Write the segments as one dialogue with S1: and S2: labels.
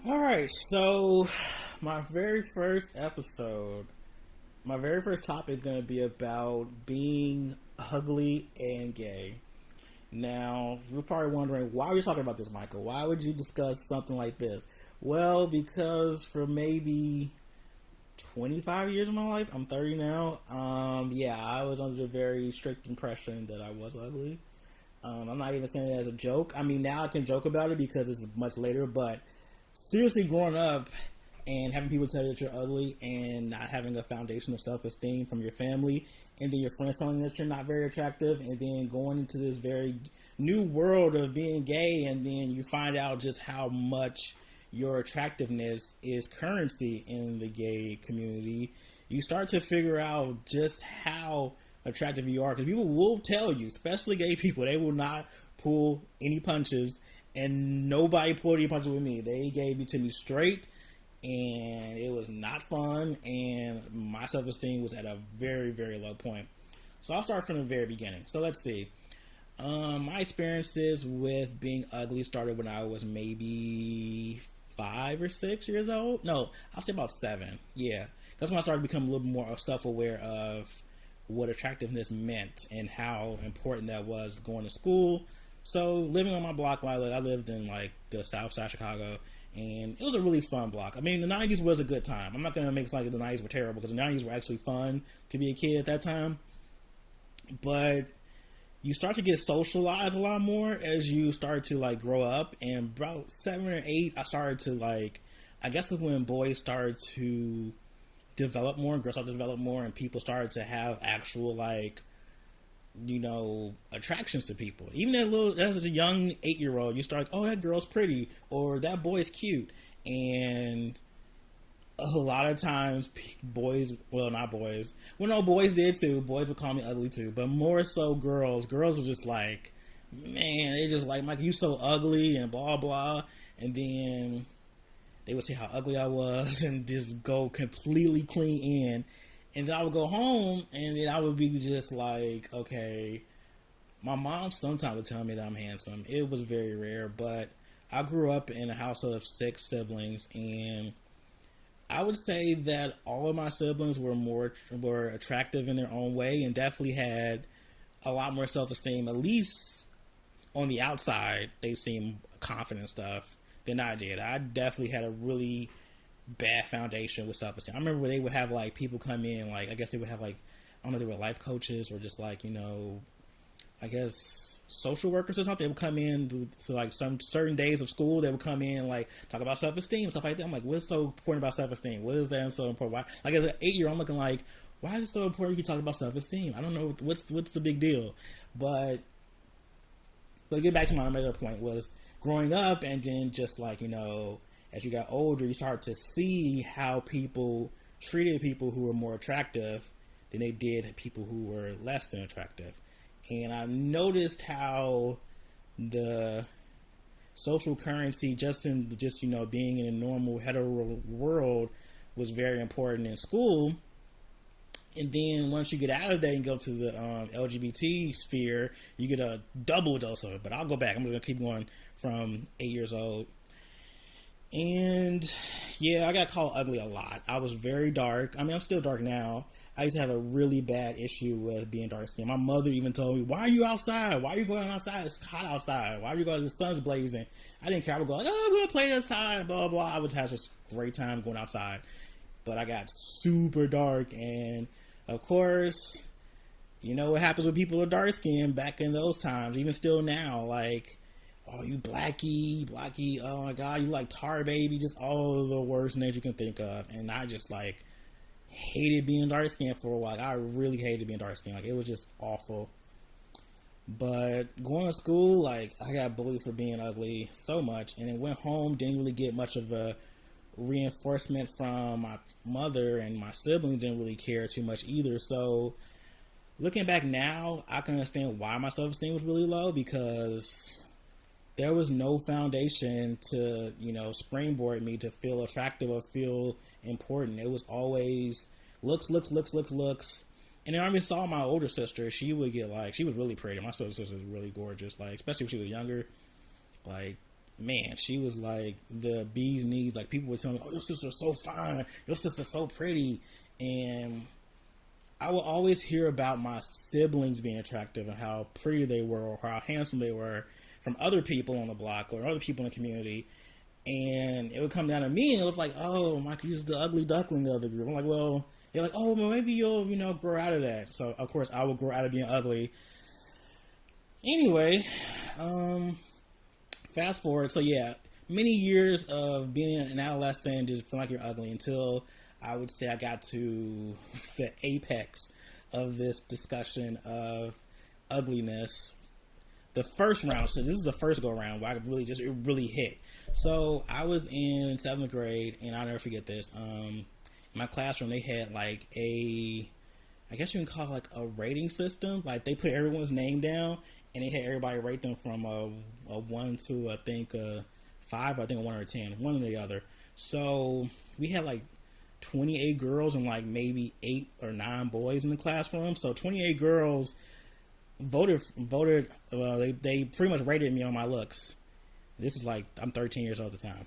S1: All right, so my very first episode, my very first topic is going to be about being ugly and gay. Now, you're probably wondering, why are you talking about this, Michael? Why would you discuss something like this? Well, because for maybe 25 years of my life, I'm 30 now, yeah, I was under the very strict impression that I was ugly. I'm not even saying it as a joke. I mean, now I can joke about it because it's much later, but seriously, growing up and having people tell you that you're ugly and not having a foundation of self-esteem from your family, and then your friends telling you that you're not very attractive, and then going into this very new world of being gay, and then you find out just how much your attractiveness is currency in the gay community. You start to figure out just how attractive you are, because people will tell you, especially gay people, they will not pull any punches, and nobody pulled any punches with me. They gave it to me straight, and it was not fun, and my self-esteem was at a very, very low point. So I'll start from the very beginning. So let's see. My experiences with being ugly started when I was maybe 5 or 6 years old. No, I'll say about 7. Yeah, that's when I started becoming a little more self-aware of what attractiveness meant and how important that was going to school. So living on my block while I lived in like the South Side of Chicago, and it was a really fun block. I mean, the 90s was a good time. I'm not going to make it sound like the 90s were terrible, because the 90s were actually fun to be a kid at that time. But you start to get socialized a lot more as you start to like grow up, and about 7 or 8 I started to like, I guess it's when boys started to develop more and girls started to develop more, and people started to have actual like, you know, attractions to people. Even as a young 8-year-old, you start like, oh, that girl's pretty, or that boy's cute. And a lot of times boys, well, not boys, well, no, boys did too, boys would call me ugly too, but more so girls were just like, man, they just like, Mike, you so ugly and blah blah. And then they would say how ugly I was and just go completely clean in. And then I would go home, and then I would be just like, okay. My mom sometimes would tell me that I'm handsome. It was very rare, but I grew up in a household of 6 siblings, and I would say that all of my siblings were attractive in their own way, and definitely had a lot more self-esteem. At least on the outside, they seemed confident and stuff than I did. I definitely had a really bad foundation with self-esteem. I remember they would have like people come in, like I guess they would have like, I don't know, they were life coaches or just like, you know, I guess social workers or something. They would come in to like some certain days of school. They would come in and like talk about self-esteem, stuff like that. I'm like, what's so important about self-esteem? What is that so important? Why? Like as an 8-year-old, I'm looking like, why is it so important you talk about self-esteem? I don't know what's the big deal. But get back to my other point was growing up, and then just like, you know, as you got older, you start to see how people treated people who were more attractive than they did people who were less than attractive. And I noticed how the social currency, just you know, being in a normal hetero world, was very important in school. And then once you get out of that and go to the LGBT sphere, you get a double dose of it. But I'll go back. I'm going to keep going from 8 years old. And yeah, I got called ugly a lot. I was very dark. I mean, I'm still dark now. I used to have a really bad issue with being dark skinned. My mother even told me, why are you outside? Why are you going outside? It's hot outside. Why are you going? The sun's blazing. I didn't care. I would go like, oh, I'm going to play outside, blah, blah. I would have this great time going outside. But I got super dark, and of course, you know what happens when people are dark skinned back in those times, even still now, like, oh, you blacky, oh my god, you like tar baby, just all of the worst names you can think of. And I just like hated being dark skinned for a while. I really hated being dark skinned. Like, it was just awful. But going to school, like, I got bullied for being ugly so much, and then went home, didn't really get much of a reinforcement from my mother, and my siblings didn't really care too much either. So looking back now, I can understand why my self-esteem was really low, because there was no foundation to, you know, springboard me to feel attractive or feel important. It was always looks. And then I even saw my older sister. She would get like, she was really pretty. My sister was really gorgeous. Like, especially when she was younger. Like, man, she was like the bee's knees. Like people were telling me, "Oh, your sister's so fine. Your sister's so pretty," and I will always hear about my siblings being attractive and how pretty they were or how handsome they were from other people on the block or other people in the community. And it would come down to me and it was like, oh, Michael, you're the ugly duckling of the group. I'm like, well, they're like, oh, well, maybe you'll, grow out of that. So, of course, I will grow out of being ugly. Anyway, fast forward. So, yeah, many years of being an adolescent, just feeling like you're ugly until I would say I got to the apex of this discussion of ugliness. The first round, so this is the first go around where it really hit. So I was in 7th grade, and I'll never forget this. In my classroom, they had like I guess you can call it like a rating system. Like they put everyone's name down, and they had everybody rate them from a 1 to I think a 5, I think a 1 or a 10, one or the other. So we had like 28 girls and like maybe 8 or 9 boys in the classroom. So 28 girls voted. They pretty much rated me on my looks. This is like I'm 13 years old at the time.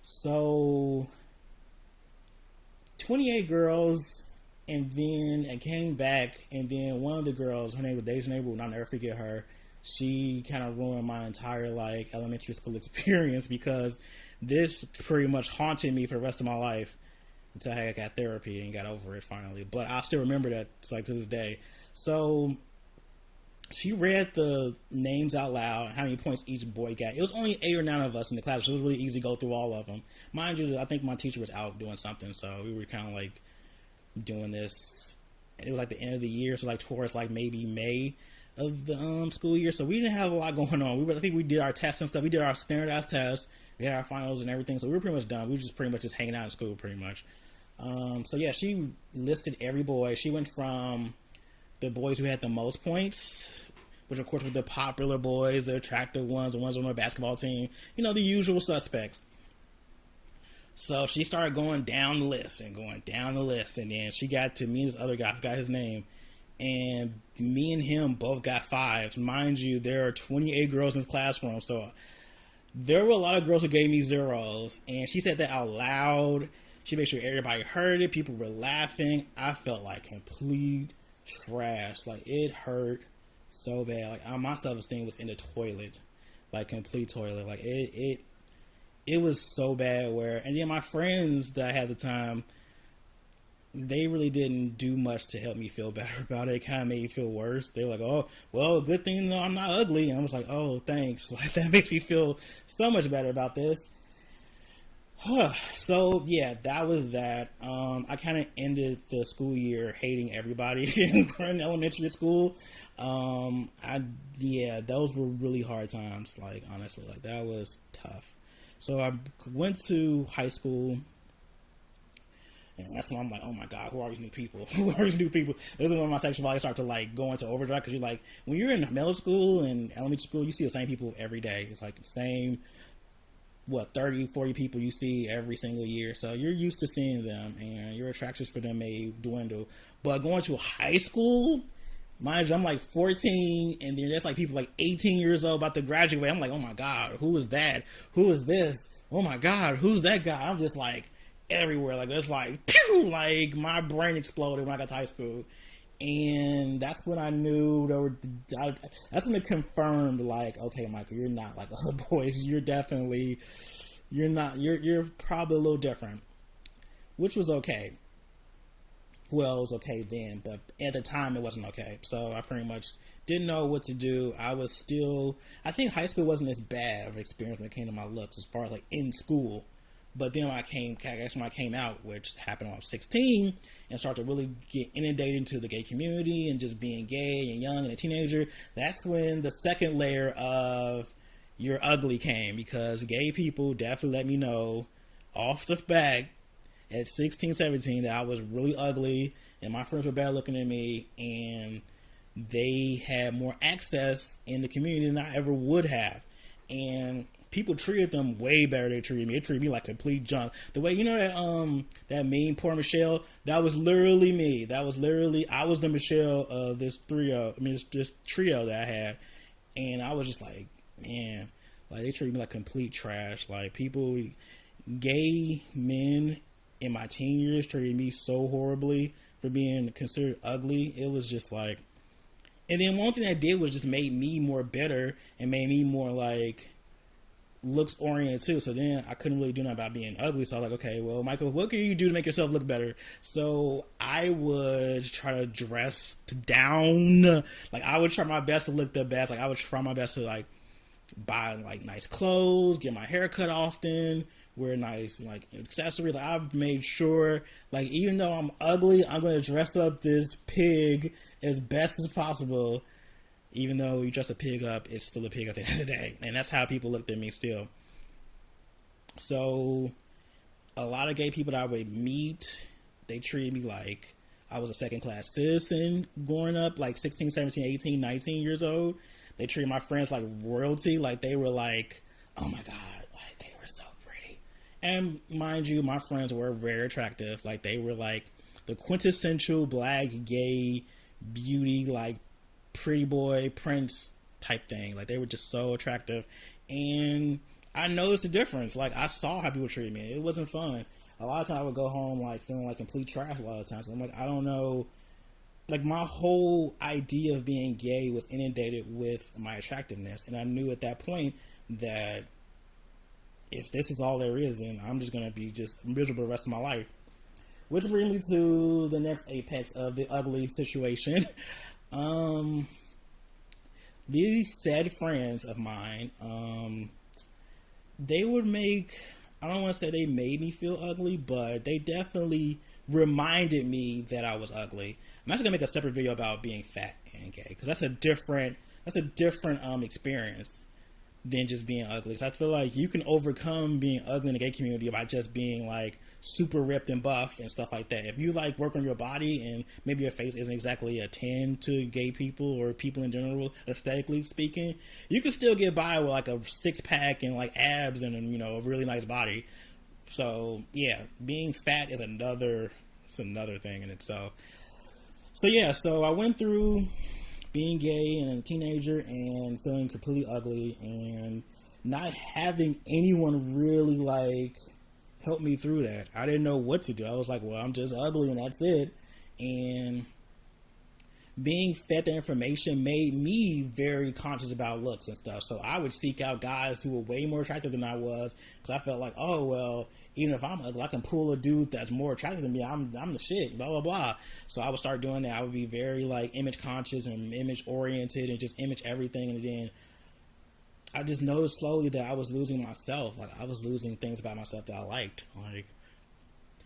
S1: So 28 girls, and then I came back, and then one of the girls, her name was Deja Neighbor, and I'll never forget her. She kind of ruined my entire like elementary school experience because this pretty much haunted me for the rest of my life until I got therapy and got over it finally. But I still remember that like to this day. So she read the names out loud, how many points each boy got. It was only 8 or 9 of us in the class, so it was really easy to go through all of them. Mind you, I think my teacher was out doing something, so we were kind of like doing this. It was like the end of the year, so like towards like maybe May of the school year, so we didn't have a lot going on. I think we did our tests and stuff. We did our standardized tests. We had our finals and everything, so we were pretty much done. We were just pretty much just hanging out in school, pretty much. So yeah, she listed every boy. She went from the boys who had the most points, which of course were the popular boys, the attractive ones, the ones on the basketball team, the usual suspects. So she started going down the list, and then she got to me and this other guy, I forgot his name, and me and him both got 5s. Mind you, there are 28 girls in this classroom, so there were a lot of girls who gave me 0s, and she said that out loud. She made sure everybody heard it. People were laughing. I felt like complete trash. Like, it hurt so bad. Like, my self-esteem was in the toilet. Like, complete toilet. Like, it was so bad where... And then my friends that I had at the time, they really didn't do much to help me feel better about it. It kind of made me feel worse. They were like, oh, well, good thing I'm not ugly. And I was like, oh, thanks. Like, that makes me feel so much better about this. So yeah, that was that. I kind of ended the school year hating everybody in elementary school. Those were really hard times. Like, honestly, like that was tough. So I went to high school, and that's when I'm like, oh my God, who are these new people? Who are these new people? This is when my sexuality started to like go into overdrive, because you're like, when you're in middle school and elementary school, you see the same people every day. It's like the same 30, 40 people you see every single year. So you're used to seeing them, and your attractions for them may dwindle. But going to high school, mind you, I'm like 14, and then there's like people like 18 years old about to graduate. I'm like, oh my God, who is that? Who is this? Oh my God, who's that guy? I'm just like everywhere. Like, it's like, pew! Like my brain exploded when I got to high school. And that's when I knew that's when it confirmed, like, okay, Michael, you're not like other boys. You're probably a little different, which was okay. Well, it was okay then, but at the time it wasn't okay. So I pretty much didn't know what to do. I think high school wasn't as bad of an experience when it came to my looks as far as like in school. But then when I came out, which happened when I was 16, and started to really get inundated into the gay community and just being gay and young and a teenager, that's when the second layer of you're ugly came, because gay people definitely let me know off the bat at 16, 17 that I was really ugly, and my friends were bad looking than me, and they had more access in the community than I ever would have. And people treated them way better than they treated me. They treated me like complete junk. The way, that meme, Poor Michelle, that was literally me. I was the Michelle of this trio that I had. And I was just like, man, Like they treated me like complete trash. Like people, gay men in my teen years treated me so horribly for being considered ugly. It was just like, and then one thing that did was just made me more bitter and made me more like looks oriented too. So then I couldn't really do nothing about being ugly. So I was like, okay, well, Michael, what can you do to make yourself look better? So I would try to dress down. Like I would try my best to look the best. Like I would try my best to like buy like nice clothes, get my hair cut often, wear nice like accessories. Like I've made sure, like even though I'm ugly, I'm going to dress up this pig as best as possible. Even though you dress a pig up, it's still a pig at the end of the day, and that's how people looked at me still. So a lot of gay people that I would meet, they treated me like I was a second class citizen growing up, like 16, 17, 18, 19 years old. They treated my friends like royalty. Like they were like, oh my God, like they were so pretty. And mind you, my friends were very attractive. Like they were like the quintessential black gay beauty, like pretty boy prince type thing. Like they were just so attractive. And I noticed the difference. Like I saw how people treated me. It wasn't fun. A lot of times I would go home like feeling like complete trash a lot of times. So I'm like, I don't know. Like my whole idea of being gay was inundated with my attractiveness, and I knew at that point that if this is all there is, then I'm just gonna be just miserable the rest of my life. Which brings me to the next apex of the ugly situation. These said friends of mine, they would make, I don't want to say they made me feel ugly, but they definitely reminded me that I was ugly. I'm actually gonna make a separate video about being fat and gay, because that's a different experience than just being ugly. Because I feel like you can overcome being ugly in the gay community by just being like super ripped and buff and stuff like that. If you like work on your body and maybe your face isn't exactly a 10 to gay people or people in general, aesthetically speaking, you can still get by with like a 6-pack and like abs and, you know, a really nice body. So yeah, being fat is another thing in itself. So yeah, so I went through being gay and a teenager and feeling completely ugly and not having anyone really like help me through that. I didn't know what to do. I was like, well, I'm just ugly and that's it. And being fed the information made me very conscious about looks and stuff. So I would seek out guys who were way more attractive than I was, because I felt like, oh, well, even if I'm ugly, I can pull a dude that's more attractive than me. I'm the shit, blah, blah, blah. So I would start doing that. I would be very like image conscious and image oriented and just image everything. And then I just noticed slowly that I was losing myself. Like I was losing things about myself that I liked. Like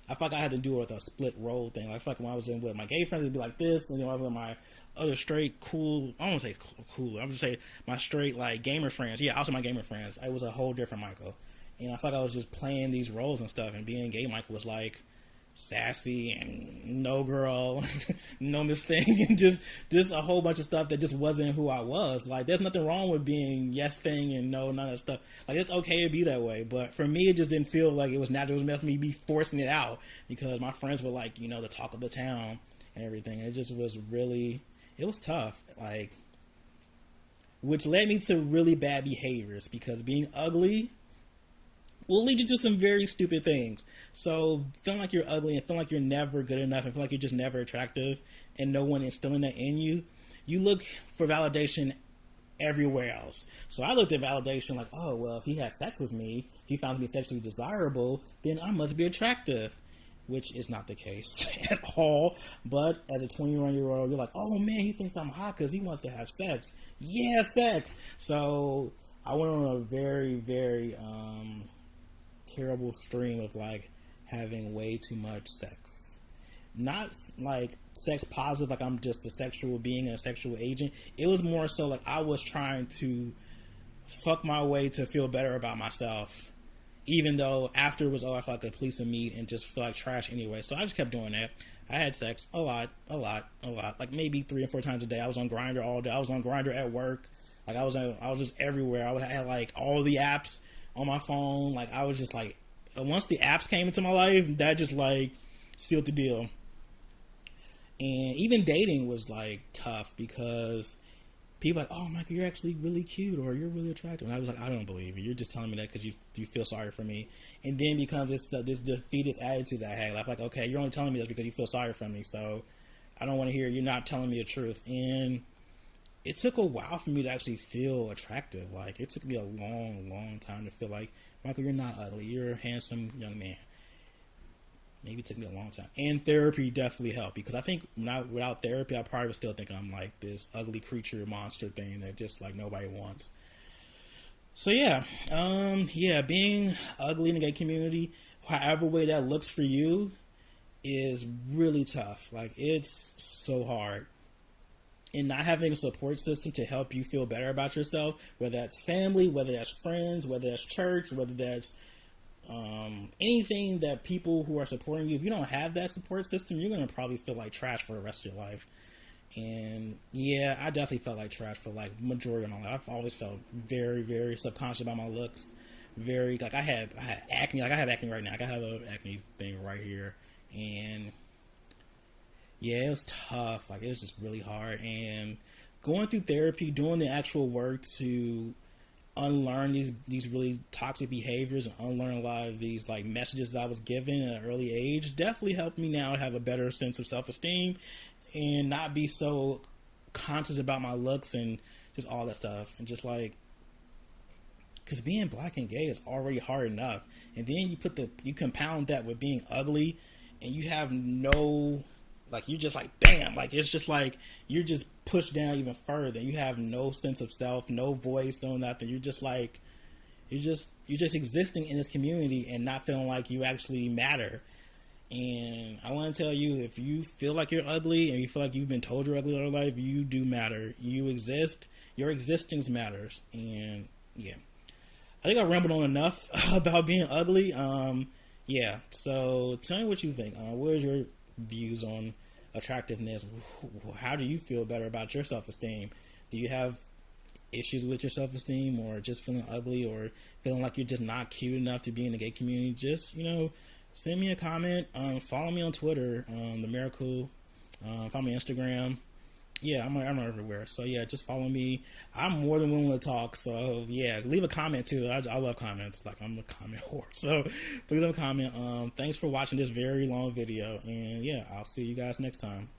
S1: I felt like I had to do like a split role thing. Like I felt like when I was in with my gay friends, it'd be like this, and then when I was with my other straight cool, I don't want to say cool, I'm just say my straight like gamer friends. Yeah, also my gamer friends. I was a whole different Michael, and I felt like I was just playing these roles and stuff. And being gay Michael was like sassy and no girl, no Miss Thing, and just a whole bunch of stuff that just wasn't who I was. Like there's nothing wrong with being yes thing and no none of that stuff. Like it's okay to be that way, but for me it just didn't feel like it was natural. It was meant for me to be forcing it out because my friends were like, you know, the talk of the town and everything. And it just was really, it was tough. Like, which led me to really bad behaviors because being ugly will lead you to some very stupid things. So feeling like you're ugly and feeling like you're never good enough and feeling like you're just never attractive and no one instilling that in you, you look for validation everywhere else. So I looked at validation like, oh, well, if he has sex with me, if he finds me sexually desirable, then I must be attractive, which is not the case at all. But as a 21-year-old, you're like, oh man, he thinks I'm hot because he wants to have sex. Yeah, sex. So I went on a very, very, terrible stream of like having way too much sex. Not like sex positive, like I'm just a sexual being, a sexual agent. It was more so like I was trying to fuck my way to feel better about myself, even though after it was, oh, I felt like a piece of meat and just feel like trash anyway. So I just kept doing that. I had sex a lot, like maybe 3 or 4 times a day. I was on Grindr all day. I was on Grindr at work. Like I was just everywhere. I had like all the apps on my phone. Like I was just like, once the apps came into my life, that just like sealed the deal. And even dating was like tough because people are like, oh, Michael, you're actually really cute, or you're really attractive. And I was like, I don't believe you. You're just telling me that because you feel sorry for me. And then becomes this defeatist attitude that I had. I'm like, okay, you're only telling me this because you feel sorry for me. So I don't want to hear you're not telling me the truth. And it took a while for me to actually feel attractive. Like, it took me a long, long time to feel like, Michael, you're not ugly. You're a handsome young man. Maybe it took me a long time. And therapy definitely helped, because I think without therapy, I probably would still think I'm like this ugly creature monster thing that just like nobody wants. So yeah, being ugly in the gay community, however way that looks for you, is really tough. Like, it's so hard. And not having a support system to help you feel better about yourself, whether that's family, whether that's friends, whether that's church, whether that's anything that people who are supporting you, if you don't have that support system, you're going to probably feel like trash for the rest of your life. And yeah, I definitely felt like trash for like majority of my life. I've always felt very, very subconscious about my looks. Very, like, I had acne. Like, I have acne right now. Like, I have an acne thing right here. And yeah, it was tough. Like, it was just really hard. And going through therapy, doing the actual work to unlearn these really toxic behaviors and unlearn a lot of these like messages that I was given at an early age definitely helped me now have a better sense of self-esteem and not be so conscious about my looks and just all that stuff. And just like, because being black and gay is already hard enough, and then you compound that with being ugly, and you have no, like, you're just like, bam, like, it's just like you're just pushed down even further. You have no sense of self, no voice, no nothing. You're just like, you're just existing in this community and not feeling like you actually matter. And I want to tell you, if you feel like you're ugly and you feel like you've been told you're ugly all your life, you do matter. You exist. Your existence matters. And yeah, I think I rambled on enough about being ugly. Yeah. So tell me what you think. What is your views on attractiveness? How do you feel better about your self-esteem? Do you have issues with your self-esteem, or just feeling ugly, or feeling like you're just not cute enough to be in the gay community? Just, send me a comment. Follow me on Twitter, the Miracle. Follow me on Instagram. Yeah, I'm everywhere. So yeah, just follow me. I'm more than willing to talk. So yeah, leave a comment too. I love comments. Like, I'm a comment whore. So leave a comment. Thanks for watching this very long video. And yeah, I'll see you guys next time.